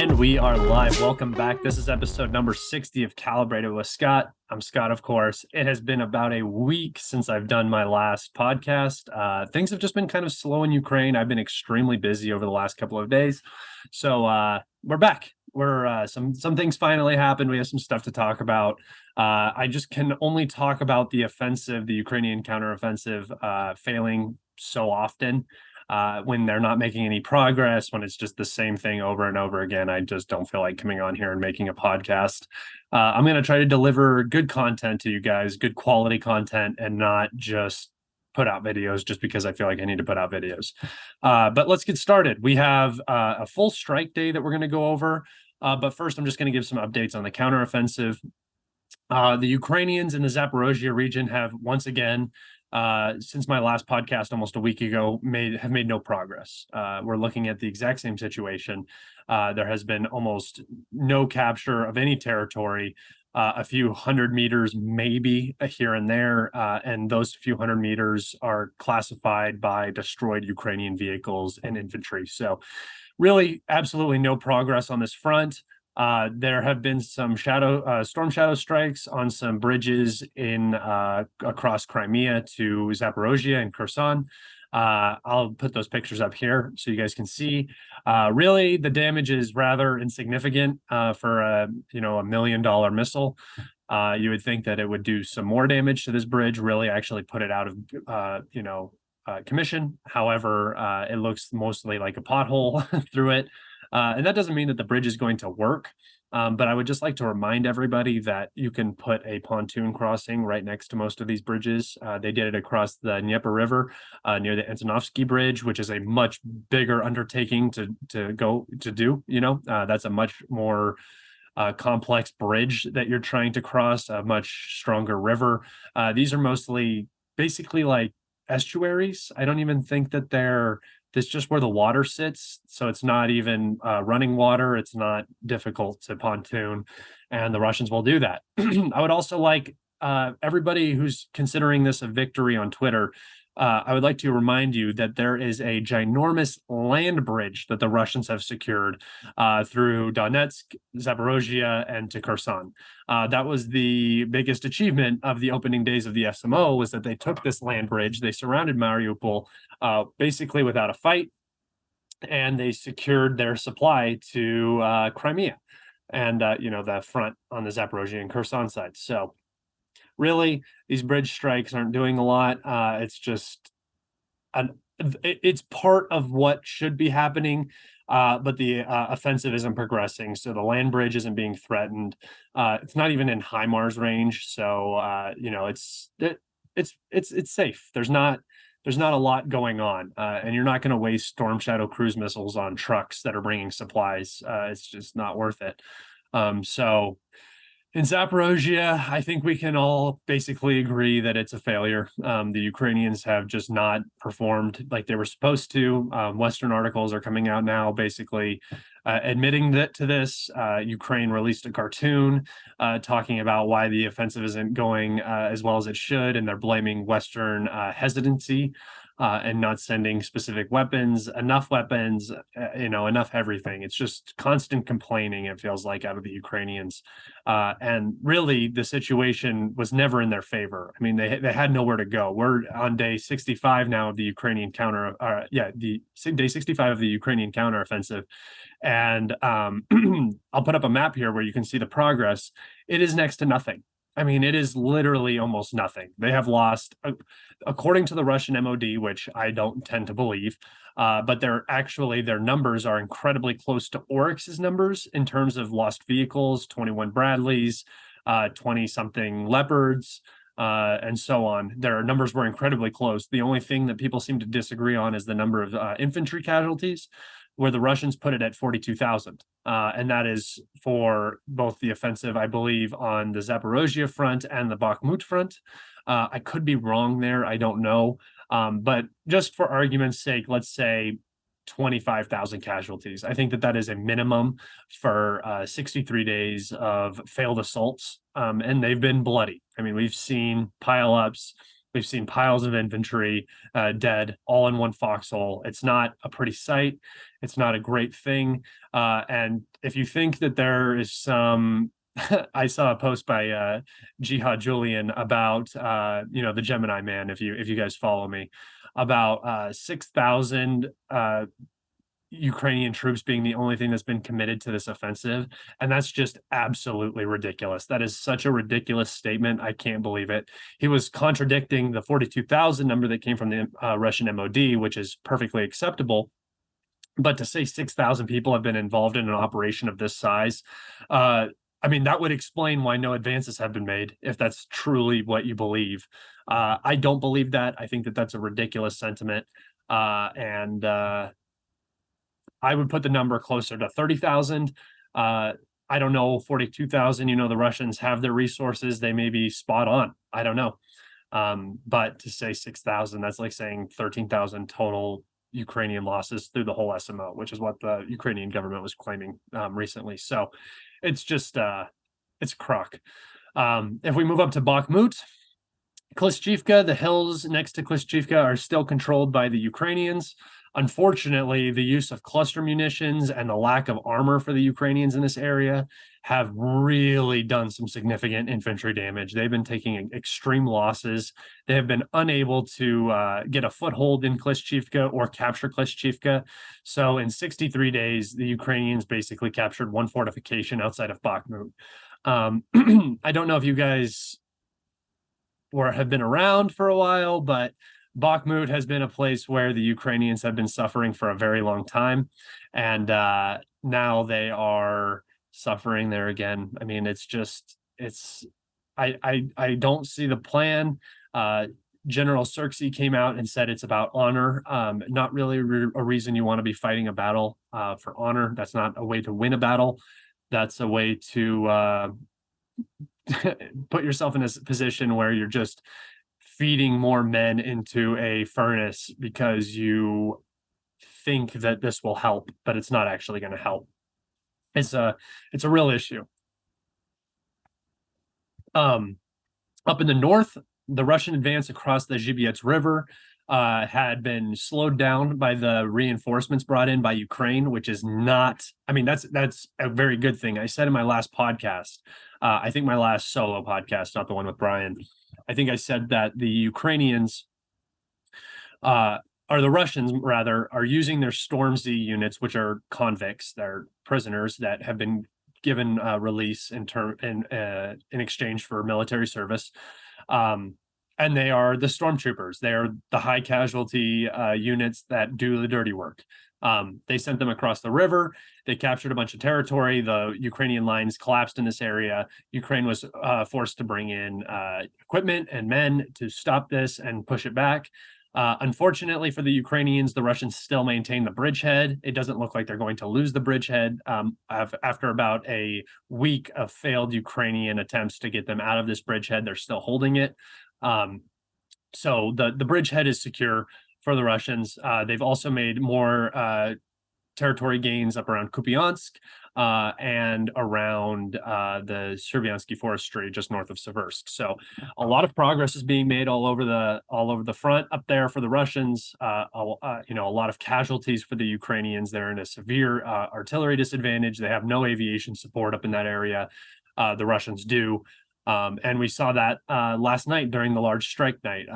And we are live. Welcome back. This is episode number 60 of Kalibrated with Scott. I'm Scott, of course. It has been about a week since I've done my last podcast. Things have just been kind of slow in Ukraine. I've been extremely busy over the last couple of days. So we're back. Some things finally happened. We have some stuff to talk about. I just can only talk about the offensive, the Ukrainian counteroffensive failing so often. When they're not making any progress, when it's just the same thing over and over again, I just don't feel like coming on here and making a podcast. I'm going to try to deliver good content to you guys, good quality content, and not just put out videos just because I feel like I need to put out videos. But let's get started. We have a full strike day that we're going to go over. But first, I'm just going to give some updates on the counteroffensive. The Ukrainians in the Zaporozhye region have once again, since my last podcast almost a week ago, have made no progress. We're looking at the exact same situation. There has been almost no capture of any territory, a few hundred meters maybe here and there, and those few hundred meters are classified by destroyed Ukrainian vehicles and infantry. So really absolutely no progress on this front. There have been some storm shadow strikes on some bridges in across Crimea to Zaporozhye and Kherson. I'll put those pictures up here so you guys can see. Really, the damage is rather insignificant for a $1 million missile. You would think that it would do some more damage to this bridge, really actually put it out of commission. However, it looks mostly like a pothole through it. And that doesn't mean that the bridge is going to work. But I would just like to remind everybody that you can put a pontoon crossing right next to most of these bridges. They did it across the Dnieper River near the Antonovsky Bridge, which is a much bigger undertaking to do. That's a much more complex bridge that you're trying to cross, a much stronger river. These are mostly basically like estuaries. I don't even think that that's just where the water sits. So it's not even running water. It's not difficult to pontoon, and the Russians will do that. I would also like everybody who's considering this a victory on Twitter, I would like to remind you that there is a ginormous land bridge that the Russians have secured through Donetsk, Zaporozhye, and to Kherson. That was the biggest achievement of the opening days of the SMO, was that they took this land bridge, they surrounded Mariupol basically without a fight, and they secured their supply to Crimea and the front on the Zaporozhye and Kherson side. So really, these bridge strikes aren't doing a lot. It's just it's part of what should be happening, but the offensive isn't progressing. So the land bridge isn't being threatened. It's not even in HIMARS range. So it's safe. There's not a lot going on, and you're not going to waste Storm Shadow cruise missiles on trucks that are bringing supplies. It's just not worth it. So in Zaporozhye, I think we can all basically agree that it's a failure. The Ukrainians have just not performed like they were supposed to. Western articles are coming out now basically admitting to this. Ukraine released a cartoon talking about why the offensive isn't going as well as it should, and they're blaming Western hesitancy and not sending specific weapons, enough everything. It's just constant complaining, it feels like, out of the Ukrainians. And really, the situation was never in their favor. I mean, they had nowhere to go. We're on day 65 now of the Ukrainian day 65 of the Ukrainian counteroffensive. And I'll put up a map here where you can see the progress. It is next to nothing. I mean, it is literally almost nothing. They have lost, according to the Russian MOD, which I don't tend to believe, but their numbers are incredibly close to Oryx's numbers in terms of lost vehicles, 21 Bradleys, 20-something Leopards, and so on. Their numbers were incredibly close. The only thing that people seem to disagree on is the number of infantry casualties, where the Russians put it at 42,000. And that is for both the offensive, I believe, on the Zaporozhye front and the Bakhmut front. I could be wrong there. I don't know. But just for argument's sake, let's say 25,000 casualties. I think that is a minimum for 63 days of failed assaults. And they've been bloody. I mean, we've seen pileups. We've seen piles of infantry dead all in one foxhole. It's not a pretty sight. It's not a great thing. And if you think that there is some, I saw a post by Jihad Julian about the Gemini Man, if you guys follow me, about 6,000 Ukrainian troops being the only thing that's been committed to this offensive. And that's just absolutely ridiculous. That is such a ridiculous statement. I can't believe it. He was contradicting the 42,000 number that came from the Russian MOD, which is perfectly acceptable. But to say 6,000 people have been involved in an operation of this size, I mean, that would explain why no advances have been made, if that's truly what you believe. I don't believe that. I think that that's a ridiculous sentiment. And I would put the number closer to 30,000. I don't know, 42,000. The Russians have their resources. They may be spot on. I don't know. But to say 6,000, that's like saying 13,000 total Ukrainian losses through the whole SMO, which is what the Ukrainian government was claiming recently. So it's just, it's a crock. If we move up to Bakhmut, Klishchivka, the hills next to Klishchivka are still controlled by the Ukrainians. Unfortunately, the use of cluster munitions and the lack of armor for the Ukrainians in this area have really done some significant infantry damage. They've been taking extreme losses. They have been unable to get a foothold in Klishchivka or capture Klishchivka. So in 63 days, the Ukrainians basically captured one fortification outside of Bakhmut. I don't know if you guys have been around for a while, but Bakhmut has been a place where the Ukrainians have been suffering for a very long time. And now they are suffering there again. I mean, I don't see the plan. General Xerxes came out and said it's about honor. Not really a reason you want to be fighting a battle for honor. That's not a way to win a battle. That's a way to put yourself in a position where you're just feeding more men into a furnace because you think that this will help, but it's not actually going to help. It's a real issue. Up in the north, the Russian advance across the Zhybyets River had been slowed down by the reinforcements brought in by Ukraine, which is not, I mean, that's a very good thing. I said in my last podcast, I think my last solo podcast, not the one with Brian, I think I said that the Ukrainians, or the Russians rather, are using their Storm Z units, which are convicts, they're prisoners that have been given release in exchange for military service. And they are the Stormtroopers. They are the high casualty units that do the dirty work. They sent them across the river. They captured a bunch of territory. The Ukrainian lines collapsed in this area. Ukraine was forced to bring in equipment and men to stop this and push it back. Unfortunately for the Ukrainians, the Russians still maintain the bridgehead. It doesn't look like they're going to lose the bridgehead. After about a week of failed Ukrainian attempts to get them out of this bridgehead, they're still holding it. So the bridgehead is secure for the Russians. They've also made more territory gains up around Kupiansk and around the Sherbiansky Forestry just north of Seversk. So a lot of progress is being made all over the front up there for the Russians. A lot of casualties for the Ukrainians. They're in a severe artillery disadvantage. They have no aviation support up in that area. The Russians do. And we saw that last night during the large strike night.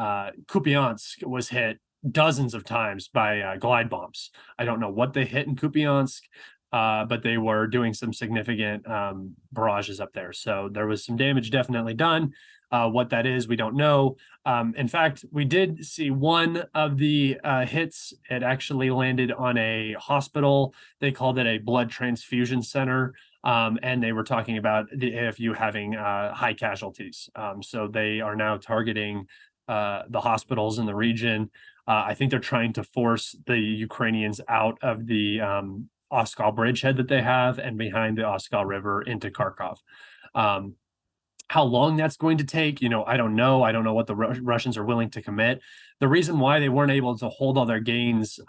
Kupiansk was hit dozens of times by glide bombs. I don't know what they hit in Kupiansk, but they were doing some significant barrages up there. So there was some damage definitely done. What that is, we don't know. In fact, we did see one of the hits. It actually landed on a hospital. They called it a blood transfusion center. And they were talking about the AFU having high casualties. So they are now targeting the hospitals in the region. I think they're trying to force the Ukrainians out of the Oskal bridgehead that they have and behind the Oskal River into Kharkov. How long that's going to take, I don't know. I don't know what the Russians are willing to commit. The reason why they weren't able to hold all their gains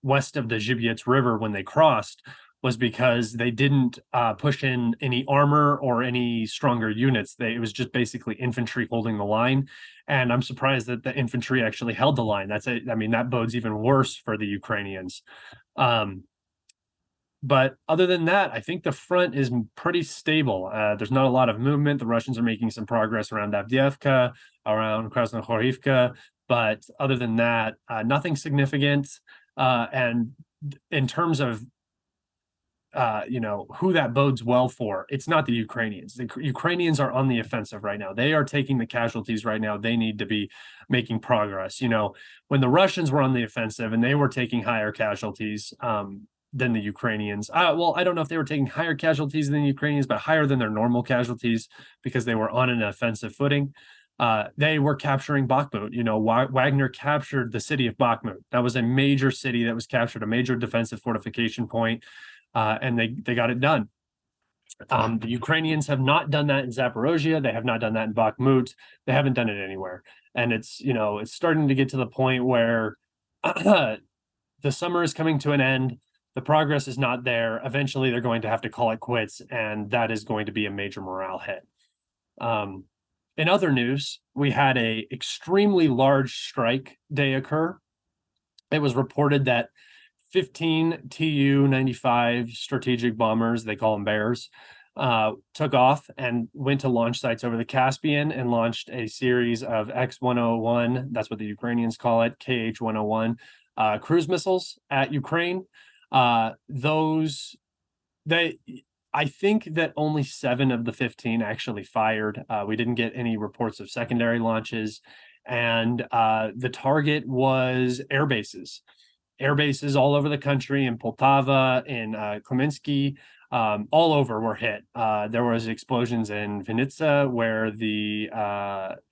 west of the Zhybyets River when they crossed was because they didn't push in any armor or any stronger units. It was just basically infantry holding the line. And I'm surprised that the infantry actually held the line. I mean, that bodes even worse for the Ukrainians. But other than that, I think the front is pretty stable. There's not a lot of movement. The Russians are making some progress around Avdiivka, around Krasnohorivka, but other than that, nothing significant. And in terms of who that bodes well for, it's not the Ukrainians. The Ukrainians are on the offensive right now. They are taking the casualties right now. They need to be making progress. When the Russians were on the offensive and they were taking higher casualties, than the Ukrainians. Well, I don't know if they were taking higher casualties than the Ukrainians, but higher than their normal casualties because they were on an offensive footing. They were capturing Bakhmut. Wagner captured the city of Bakhmut. That was a major city that was captured, a major defensive fortification point, and they got it done. The Ukrainians have not done that in Zaporozhye. They have not done that in Bakhmut. They haven't done it anywhere. And it's starting to get to the point where the summer is coming to an end. The progress is not there. Eventually, they're going to have to call it quits, and that is going to be a major morale hit. In other news, we had a extremely large strike day occur. It was reported that 15 Tu-95 strategic bombers, they call them Bears, took off and went to launch sites over the Caspian and launched a series of X-101, that's what the Ukrainians call it, KH-101, cruise missiles at Ukraine. I think that only 7 of the 15 actually fired. We didn't get any reports of secondary launches, and the target was airbases all over the country, in Poltava, in Klemensky, all over were hit. There was explosions in Vinnytsia, where the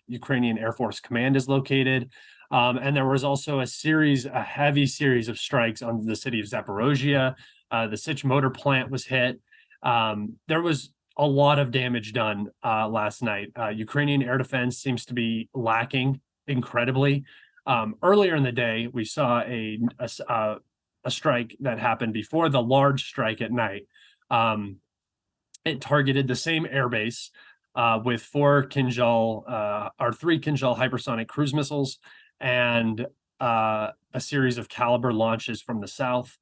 Ukrainian Air Force Command is located. And there was also a heavy series of strikes on the city of Zaporozhye. The Sich motor plant was hit. There was a lot of damage done last night. Ukrainian air defense seems to be lacking incredibly. Earlier in the day, we saw a strike that happened before the large strike at night. It targeted the same airbase with 3 Kinzhal hypersonic cruise missiles and a series of Caliber launches from the south.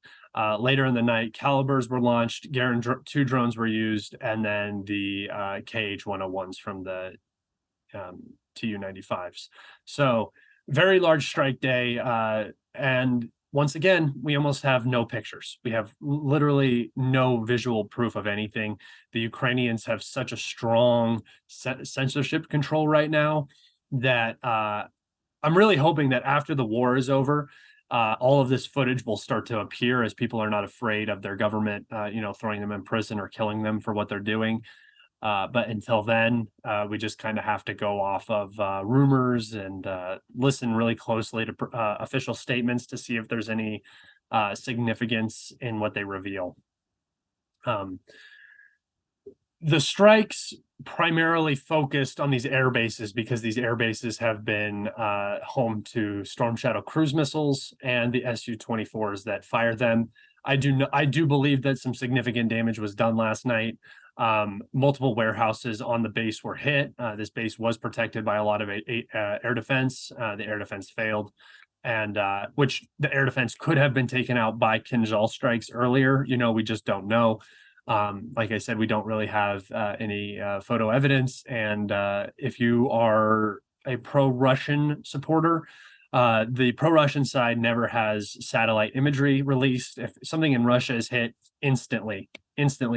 Later in the night, Calibers were launched, Garand 2 drones were used, and then the KH-101s from the Tu-95s. So very large strike day. And once again, we almost have no pictures. We have literally no visual proof of anything. The Ukrainians have such a strong censorship control right now that I'm really hoping that after the war is over, all of this footage will start to appear as people are not afraid of their government, throwing them in prison or killing them for what they're doing. But until then, we just kind of have to go off of rumors and listen really closely to official statements to see if there's any significance in what they reveal. The strikes primarily focused on these air bases because these air bases have been home to Storm Shadow cruise missiles and the Su-24s that fire them. I do believe that some significant damage was done last night. Multiple warehouses on the base were hit. This base was protected by a lot of air defense. The air defense failed, and which the air defense could have been taken out by Kinzhal strikes earlier. We just don't know. Like I said, we don't really have any photo evidence. And if you are a pro-Russian supporter, the pro-Russian side never has satellite imagery released. If something in Russia is hit, instantly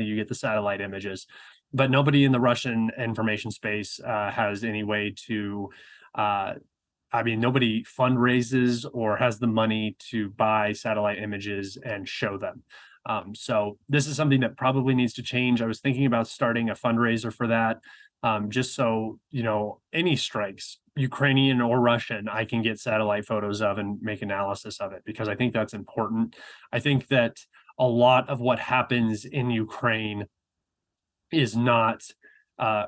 you get the satellite images. But nobody in the Russian information space has any way to, nobody fundraises or has the money to buy satellite images and show them. So this is something that probably needs to change. I was thinking about starting a fundraiser for that, just so, any strikes, Ukrainian or Russian, I can get satellite photos of and make analysis of it, because I think that's important. I think that a lot of what happens in Ukraine is not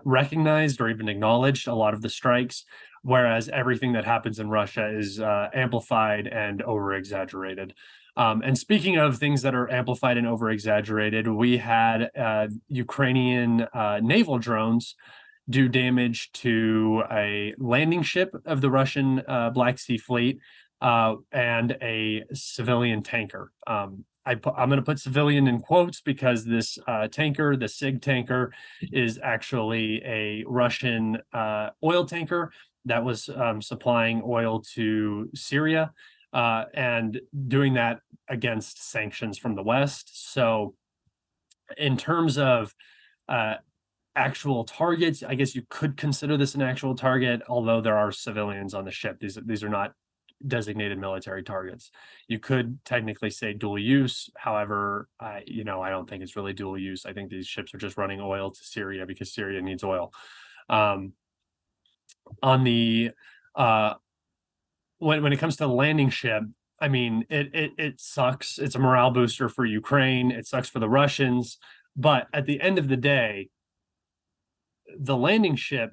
recognized or even acknowledged. A lot of the strikes, whereas everything that happens in Russia is amplified and over-exaggerated. And speaking of things that are amplified and over-exaggerated, we had Ukrainian naval drones do damage to a landing ship of the Russian Black Sea Fleet and a civilian tanker. I'm going to put civilian in quotes because this tanker, the SIG tanker, is actually a Russian oil tanker that was supplying oil to Syria and doing that against sanctions from the West. So in terms of actual targets, I guess you could consider this an actual target, although there are civilians on the ship. These are not designated military targets. You could technically say dual use. However, I don't think it's really dual use. I think these ships are just running oil to Syria because Syria needs oil. On the when it comes to the landing ship, I mean, it sucks. It's a morale booster for Ukraine. It sucks for the Russians. But at the end of the day, the landing ship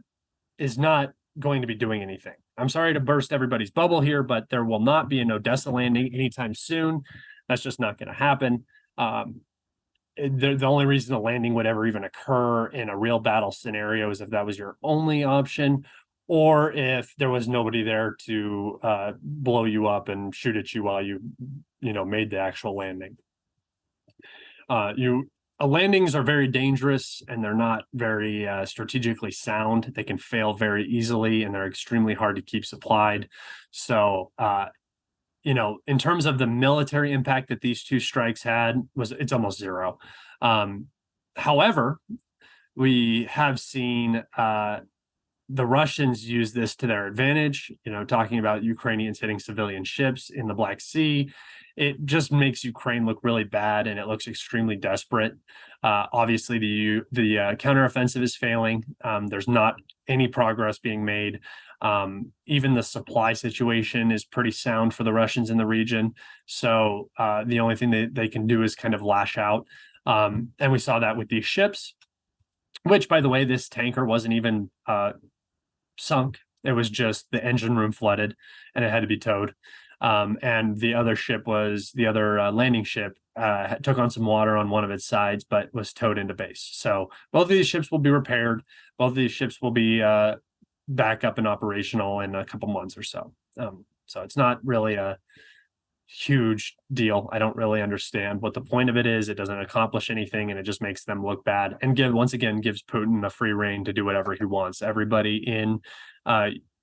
is not going to be doing anything. I'm sorry to burst everybody's bubble here, but there will not be an Odessa landing anytime soon. That's just not going to happen. The only reason a landing would ever even occur in a real battle scenario is if that was your only option, or if there was nobody there to blow you up and shoot at you while you made the actual landing. Landings are very dangerous and they're not very strategically sound. They can fail very easily and they're extremely hard to keep supplied. So, in terms of the military impact that these two strikes had, it's almost zero. However, we have seen the Russians use this to their advantage, talking about Ukrainians hitting civilian ships in the Black Sea. It just makes Ukraine look really bad and it looks extremely desperate. Obviously, the counteroffensive is failing. There's not any progress being made. Even the supply situation is pretty sound for the Russians in the region. So the only thing they can do is kind of lash out. And we saw that with these ships, which, by the way, this tanker wasn't even sunk. It was just the engine room flooded and it had to be towed. And the other landing ship took on some water on one of its sides, but was towed into base. So both of these ships will be repaired. Both of these ships will be back up and operational in a couple months or so. So it's not really a huge deal. I don't really understand what the point of it is. It doesn't accomplish anything and it just makes them look bad and once again gives Putin a free rein to do whatever he wants. Everybody in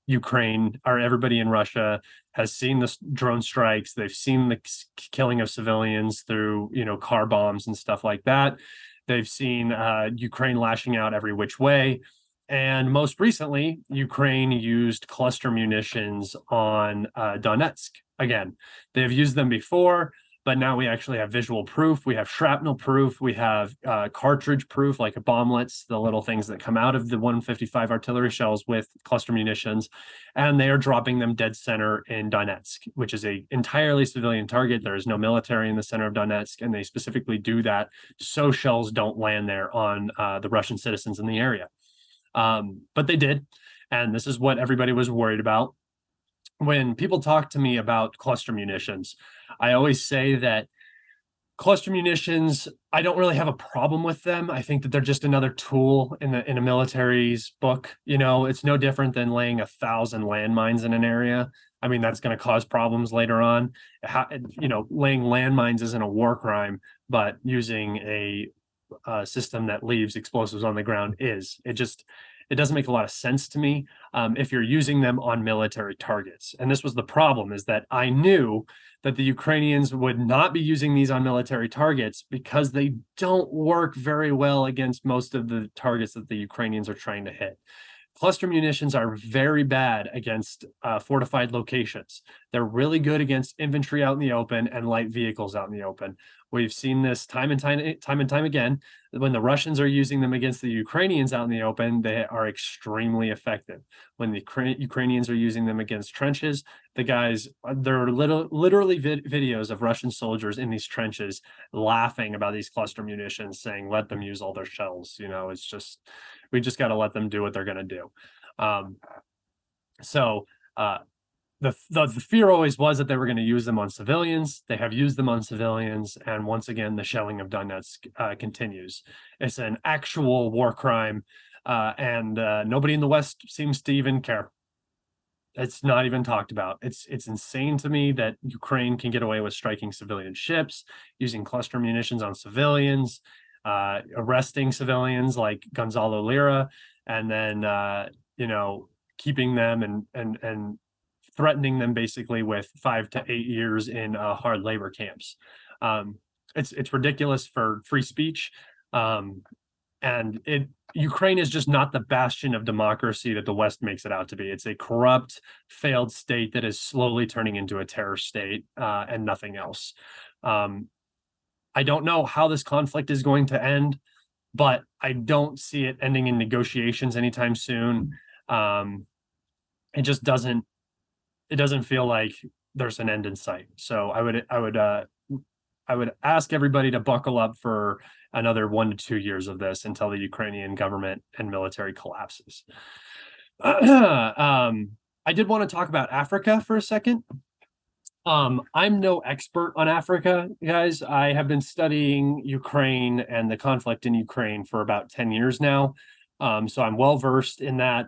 Ukraine or everybody in Russia has seen the drone strikes. They've seen the killing of civilians through, car bombs and stuff like that. They've seen Ukraine lashing out every which way. And most recently, Ukraine used cluster munitions on Donetsk. Again, they've used them before, but now we actually have visual proof. We have shrapnel proof. We have cartridge proof, like bomblets, the little things that come out of the 155 artillery shells with cluster munitions. And they are dropping them dead center in Donetsk, which is an entirely civilian target. There is no military in the center of Donetsk, and they specifically do that so shells don't land there on the Russian citizens in the area. But they did. And this is what everybody was worried about. When people talk to me about cluster munitions, I always say that cluster munitions, I don't really have a problem with them. I think that they're just another tool in a military's book. It's no different than laying 1,000 landmines in an area. I mean, that's going to cause problems later on. Laying landmines isn't a war crime, but using a system that leaves explosives on the ground is. It doesn't make a lot of sense to me if you're using them on military targets. And this was the problem, is that I knew that the Ukrainians would not be using these on military targets because they don't work very well against most of the targets that the Ukrainians are trying to hit. Cluster munitions are very bad against fortified locations. They're really good against infantry out in the open and light vehicles out in the open. We've seen this time and time again. When the Russians are using them against the Ukrainians out in the open, they are extremely effective. When the Ukrainians are using them against trenches, there are literally videos of Russian soldiers in these trenches laughing about these cluster munitions, saying, let them use all their shells. We just got to let them do what they're going to do. So the fear always was that they were going to use them on civilians. They have used them on civilians, and once again, the shelling of Donetsk continues. It's an actual war crime, and nobody in the West seems to even care. It's not even talked about. It's insane to me that Ukraine can get away with striking civilian ships, using cluster munitions on civilians, arresting civilians like Gonzalo Lira, and then keeping them and threatening them basically with 5 to 8 years in hard labor camps. It's ridiculous for free speech, and Ukraine is just not the bastion of democracy that the West makes it out to be. It's a corrupt, failed state that is slowly turning into a terror state, and nothing else. I don't know how this conflict is going to end, but I don't see it ending in negotiations anytime soon. It just doesn't. It doesn't feel like there's an end in sight. So I would ask everybody to buckle up for another 1 to 2 years of this until the Ukrainian government and military collapses. I did want to talk about Africa for a second. I'm no expert on Africa, guys. I have been studying Ukraine and the conflict in Ukraine for about 10 years now. So I'm well versed in that.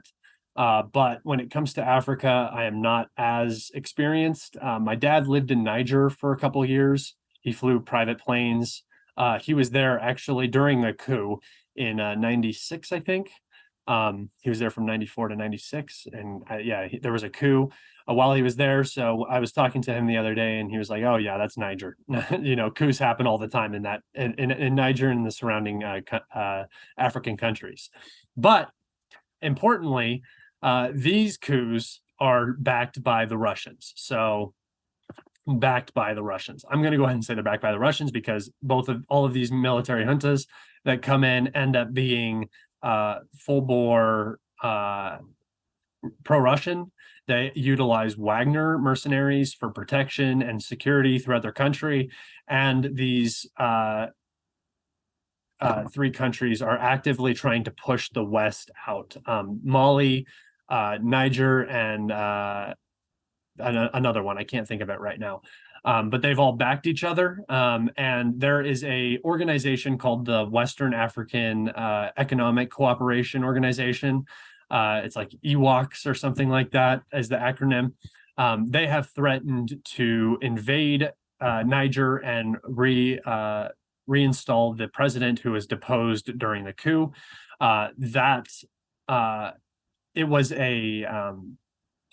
But when it comes to Africa, I am not as experienced. My dad lived in Niger for a couple of years. He flew private planes. He was there actually during the coup in 96, I think. He was there from 94 to 96. And there was a coup while he was there. So I was talking to him the other day and he was like, oh, yeah, that's Niger. Coups happen all the time in Niger and the surrounding African countries. But importantly, these coups are backed by the Russians. So backed by the Russians. I'm going to go ahead and say they're backed by the Russians because all of these military juntas that come in end up being full bore pro-Russian. They utilize Wagner mercenaries for protection and security throughout their country. And these three countries are actively trying to push the West out. Mali, Niger, and another one. I can't think of it right now. But they've all backed each other. And there is a organization called the Western African Economic Cooperation Organization. It's like EWOCS or something like that as the acronym. They have threatened to invade Niger and reinstall the president who was deposed during the coup. It was a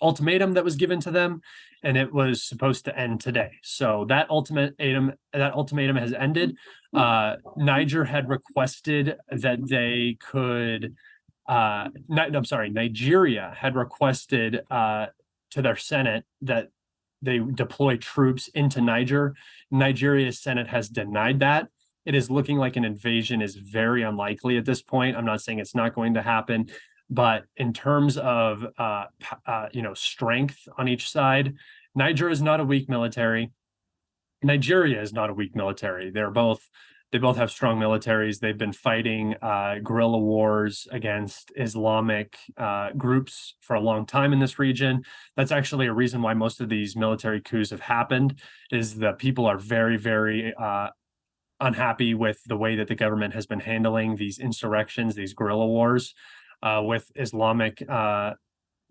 ultimatum that was given to them, and it was supposed to end today. So that ultimatum has ended. Niger had requested that they could. Nigeria had requested to their Senate that they deploy troops into Niger. Nigeria's Senate has denied that. It is looking like an invasion is very unlikely at this point. I'm not saying it's not going to happen, but in terms of strength on each side, Niger is not a weak military. Nigeria is not a weak military. They both have strong militaries. They've been fighting guerrilla wars against Islamic groups for a long time in this region. That's actually a reason why most of these military coups have happened, is that people are very, very unhappy with the way that the government has been handling these insurrections, these guerrilla wars with Islamic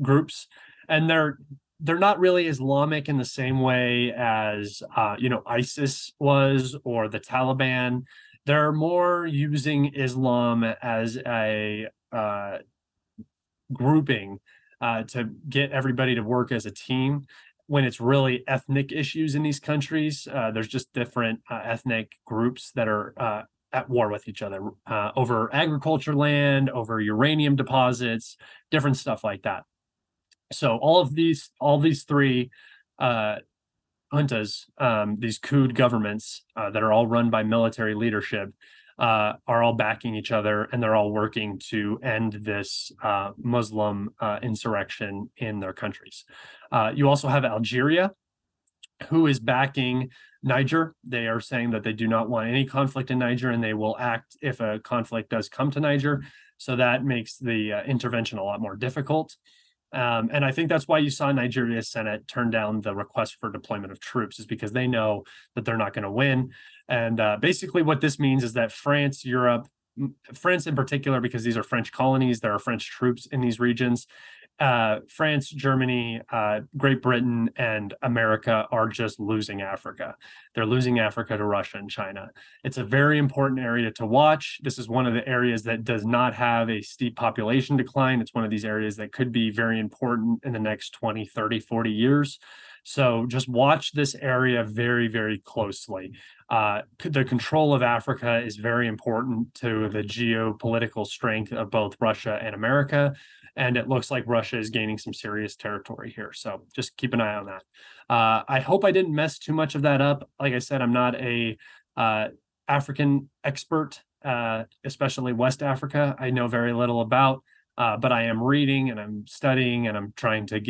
groups. And they're not really Islamic in the same way as ISIS was or the Taliban. They're more using Islam as a grouping to get everybody to work as a team, when it's really ethnic issues in these countries. There's just different ethnic groups that are at war with each other over agriculture land, over uranium deposits, different stuff like that. So all these three juntas, these coup governments that are all run by military leadership, are all backing each other, and they're all working to end this Muslim insurrection in their countries. You also have Algeria, who is backing Niger. They are saying that they do not want any conflict in Niger, and they will act if a conflict does come to Niger. So that makes the intervention a lot more difficult. And I think that's why you saw Nigeria's Senate turn down the request for deployment of troops, is because they know that they're not going to win. And basically what this means is that France, Europe, France in particular, because these are French colonies, there are French troops in these regions. France, Germany, Great Britain, and America are just losing Africa. They're losing Africa to Russia and China. It's a very important area to watch. This is one of the areas that does not have a steep population decline. It's one of these areas that could be very important in the next 20, 30, 40 years. So just watch this area very, very closely. The control of Africa is very important to the geopolitical strength of both Russia and America. And it looks like Russia is gaining some serious territory here. So just keep an eye on that. I hope I didn't mess too much of that up. Like I said, I'm not a African expert, especially West Africa. I know very little about, but I am reading and I'm studying and I'm trying to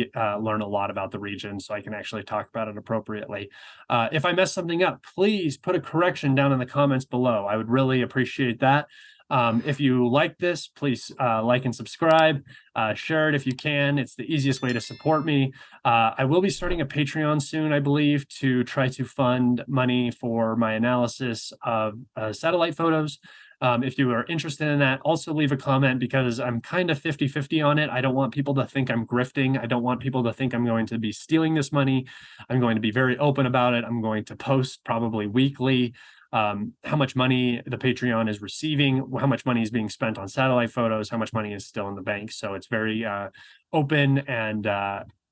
learn a lot about the region so I can actually talk about it appropriately. If I mess something up, please put a correction down in the comments below. I would really appreciate that. If you like this, please like and subscribe, share it if you can. It's the easiest way to support me. I will be starting a Patreon soon, I believe, to try to fund money for my analysis of satellite photos. If you are interested in that, also leave a comment, because I'm kind of 50-50 on it. I don't want people to think I'm grifting. I don't want people to think I'm going to be stealing this money. I'm going to be very open about it. I'm going to post probably weekly how much money the Patreon is receiving, how much money is being spent on satellite photos, how much money is still in the bank. So it's very open and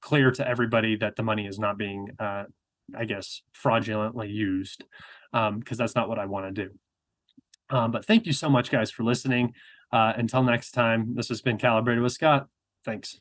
clear to everybody that the money is not being, I guess, fraudulently used, because that's not what I want to do. But thank you so much, guys, for listening. Until next time, this has been Calibrated with Scott. Thanks.